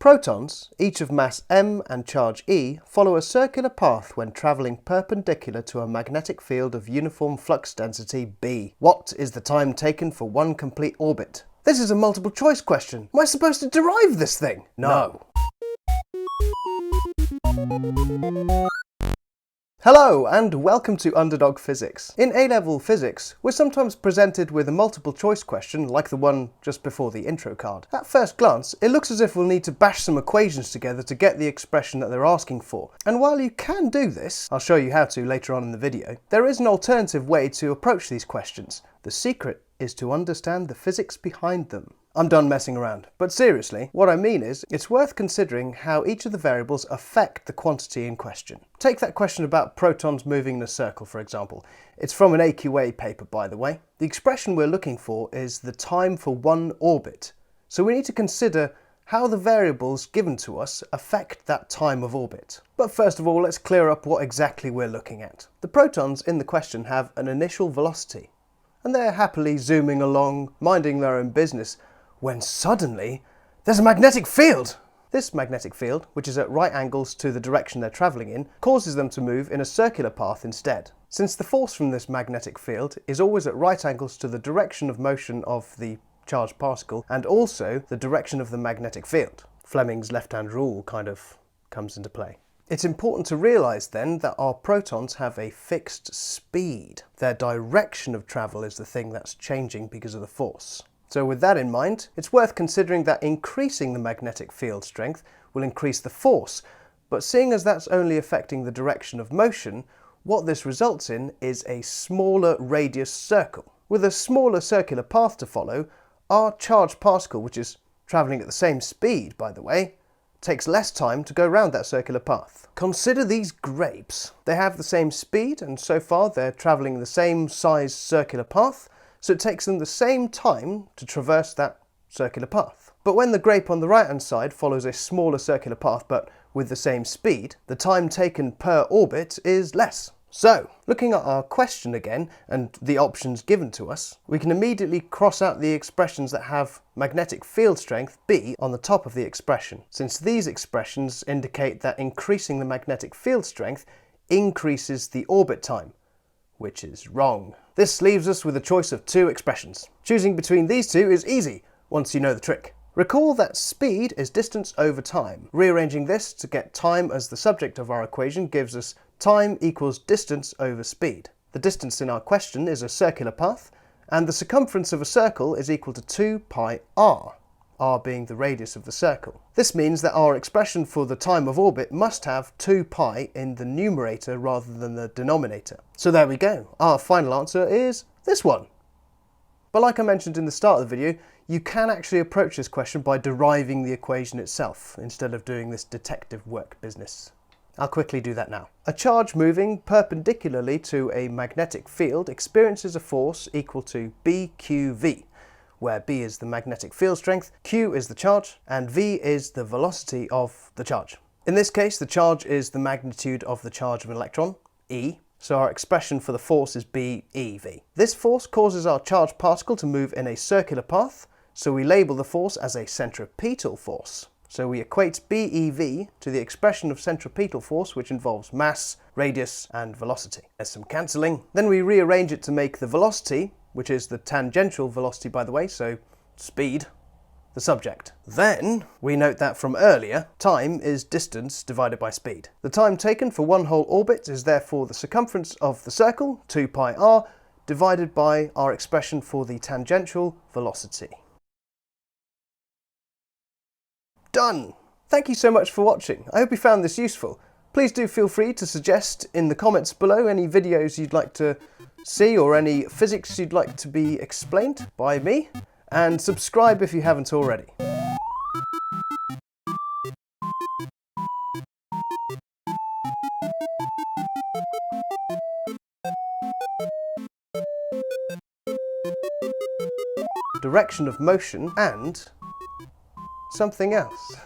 Protons, each of mass m and charge e, follow a circular path when travelling perpendicular to a magnetic field of uniform flux density B. What is the time taken for one complete orbit? This is a multiple choice question. Am I supposed to derive this thing? No. Hello and welcome to Underdog Physics. In A-level physics, we're sometimes presented with a multiple choice question like the one just before the intro card. At first glance, it looks as if we'll need to bash some equations together to get the expression that they're asking for. And while you can do this, I'll show you how to later on in the video, there is an alternative way to approach these questions. The secret is to understand the physics behind them. I'm done messing around, but seriously, what I mean is, it's worth considering how each of the variables affect the quantity in question. Take that question about protons moving in a circle, for example. It's from an AQA paper, by the way. The expression we're looking for is the time for one orbit. So we need to consider how the variables given to us affect that time of orbit. But first of all, let's clear up what exactly we're looking at. The protons in the question have an initial velocity, and they're happily zooming along, minding their own business, when suddenly there's a magnetic field. This magnetic field, which is at right angles to the direction they're travelling in, causes them to move in a circular path instead. Since the force from this magnetic field is always at right angles to the direction of motion of the charged particle and also the direction of the magnetic field, Fleming's left-hand rule kind of comes into play. It's important to realise then that our protons have a fixed speed. Their direction of travel is the thing that's changing because of the force. So with that in mind, it's worth considering that increasing the magnetic field strength will increase the force, but seeing as that's only affecting the direction of motion, what this results in is a smaller radius circle. With a smaller circular path to follow, our charged particle, which is travelling at the same speed, by the way, takes less time to go around that circular path. Consider these grapes. They have the same speed, and so far they're travelling the same size circular path, so it takes them the same time to traverse that circular path. But when the grape on the right hand side follows a smaller circular path but with the same speed, the time taken per orbit is less. So, looking at our question again and the options given to us, we can immediately cross out the expressions that have magnetic field strength B on the top of the expression, since these expressions indicate that increasing the magnetic field strength increases the orbit time, which is wrong. This leaves us with a choice of two expressions. Choosing between these two is easy once you know the trick. Recall that speed is distance over time. Rearranging this to get time as the subject of our equation gives us time equals distance over speed. The distance in our question is a circular path, and the circumference of a circle is equal to 2 pi r, r being the radius of the circle. This means that our expression for the time of orbit must have 2 pi in the numerator rather than the denominator. So there we go, our final answer is this one. But like I mentioned in the start of the video, you can actually approach this question by deriving the equation itself, instead of doing this detective work business. I'll quickly do that now. A charge moving perpendicularly to a magnetic field experiences a force equal to BQV, where B is the magnetic field strength, Q is the charge, and V is the velocity of the charge. In this case, the charge is the magnitude of the charge of an electron, E, so our expression for the force is BeV. This force causes our charged particle to move in a circular path, so we label the force as a centripetal force. So we equate BeV to the expression of centripetal force, which involves mass, radius, and velocity. There's some cancelling. Then we rearrange it to make the velocity, which is the tangential velocity by the way, so speed, the subject. Then we note that from earlier, time is distance divided by speed. The time taken for one whole orbit is therefore the circumference of the circle, 2 pi r, divided by our expression for the tangential velocity. Done! Thank you so much for watching. I hope you found this useful. Please do feel free to suggest in the comments below any videos you'd like to see or any physics you'd like to be explained by me, and subscribe if you haven't already. Direction of motion and something else.